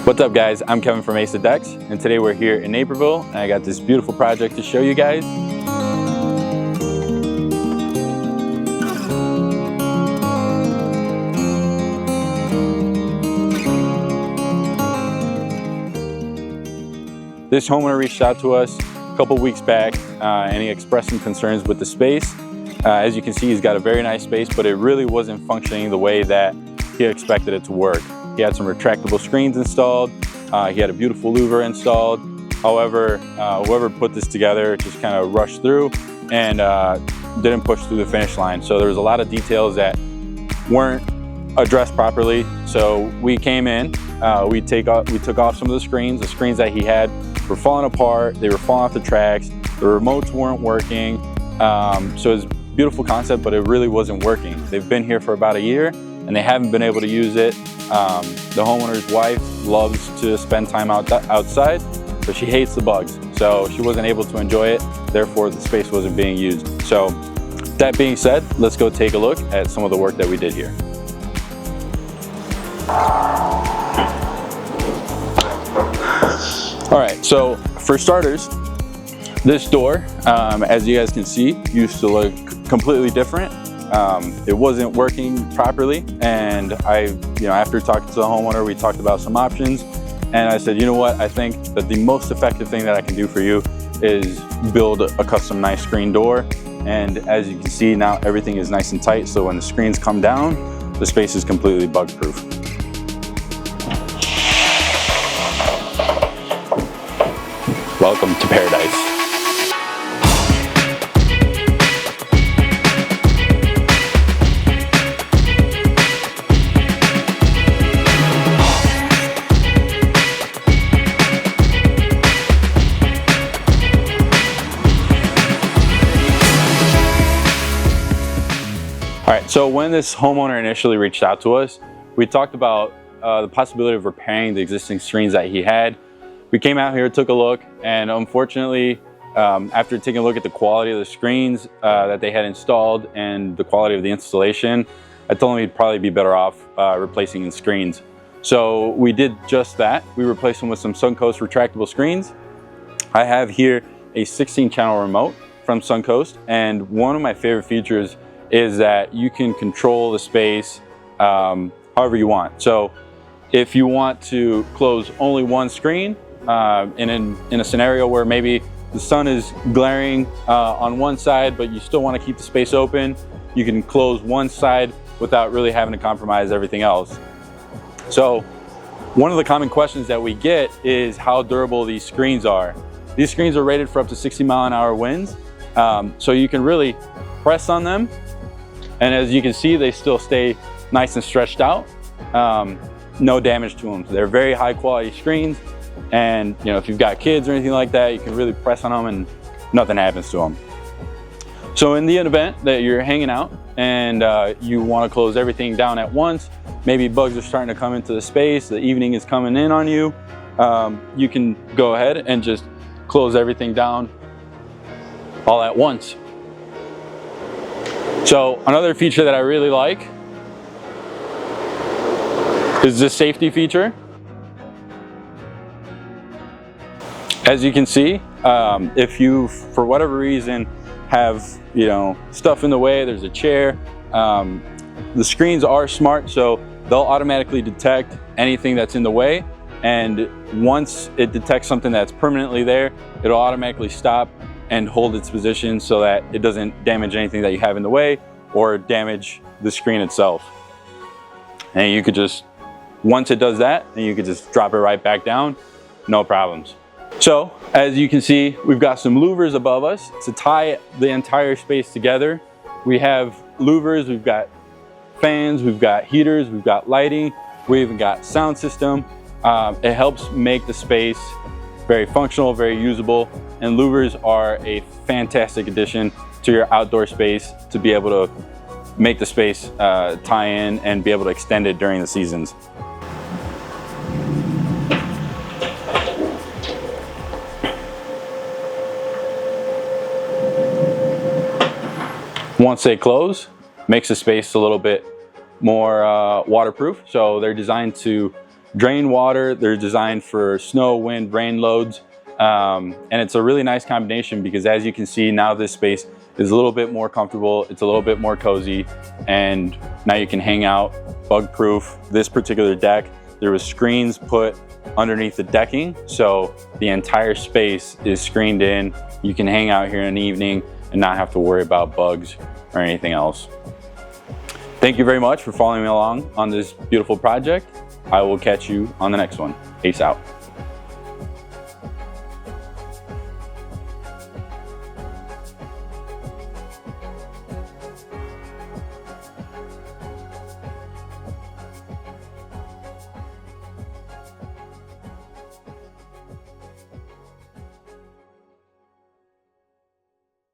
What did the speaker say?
What's up guys, I'm Kevin from Ace Decks, and today we're here in Naperville and I got this beautiful project to show you guys. This homeowner reached out to us a couple weeks back and he expressed some concerns with the space. As you can see, he's got a very nice space, but it really wasn't functioning the way that he expected it to work. He had some retractable screens installed. He had a beautiful louver installed. However, whoever put this together just kind of rushed through and didn't push through the finish line. So there was a lot of details that weren't addressed properly. So we came in, we took off some of the screens. The screens that he had were falling apart. They were falling off the tracks. The remotes weren't working. So it's a beautiful concept, but it really wasn't working. They've been here for about a year and they haven't been able to use it. The homeowner's wife loves to spend time outside, but she hates the bugs. So she wasn't able to enjoy it. Therefore, the space wasn't being used. So that being said, let's go take a look at some of the work that we did here. All right, so for starters, this door, as you guys can see, used to look completely different. It wasn't working properly, and after talking to the homeowner, we talked about some options, and I said, you know what, I think that the most effective thing that I can do for you is build a custom nice screen door. And as you can see now, everything is nice and tight, so when the screens come down, the space is completely bug proof. Welcome to paradise. All right, so when this homeowner initially reached out to us, we talked about the possibility of repairing the existing screens that he had. We came out here, took a look, and unfortunately, after taking a look at the quality of the screens that they had installed and the quality of the installation, I told him he'd probably be better off replacing the screens. So we did just that. We replaced them with some Suncoast retractable screens. I have here a 16-channel remote from Suncoast, and one of my favorite features is that you can control the space however you want. So if you want to close only one screen, in a scenario where maybe the sun is glaring on one side, but you still want to keep the space open, you can close one side without really having to compromise everything else. So one of the common questions that we get is how durable these screens are. These screens are rated for up to 60-mile-an-hour winds, so you can really press on them, and as you can see, they still stay nice and stretched out. No damage to them. They're very high quality screens, and if you've got kids or anything like that, you can really press on them and nothing happens to them. So in the event that you're hanging out and you want to close everything down at once, maybe bugs are starting to come into the space, the evening is coming in on you, you can go ahead and just close everything down all at once. So another feature that I really like is this safety feature. As you can see, if you, for whatever reason, have stuff in the way, there's a chair, the screens are smart, so they'll automatically detect anything that's in the way, and once it detects something that's permanently there, it'll automatically stop and hold its position so that it doesn't damage anything that you have in the way or damage the screen itself. And you could just, once it does that, then you could just drop it right back down, no problems. So as you can see, we've got some louvers above us to tie the entire space together. We have louvers, we've got fans, we've got heaters, we've got lighting, we even got sound system. It helps make the space very functional, very usable, and louvers are a fantastic addition to your outdoor space to be able to make the space tie in and be able to extend it during the seasons. Once they close, makes the space a little bit more waterproof. So they're designed to drain water. They're designed for snow, wind, rain loads. And it's a really nice combination because, as you can see, now this space is a little bit more comfortable. It's a little bit more cozy, and now you can hang out bug proof. This particular deck, there was screens put underneath the decking, so the entire space is screened in. You can hang out here in the evening and not have to worry about bugs or anything else. Thank you very much for following me along on this beautiful project. I will catch you on the next one. Peace out.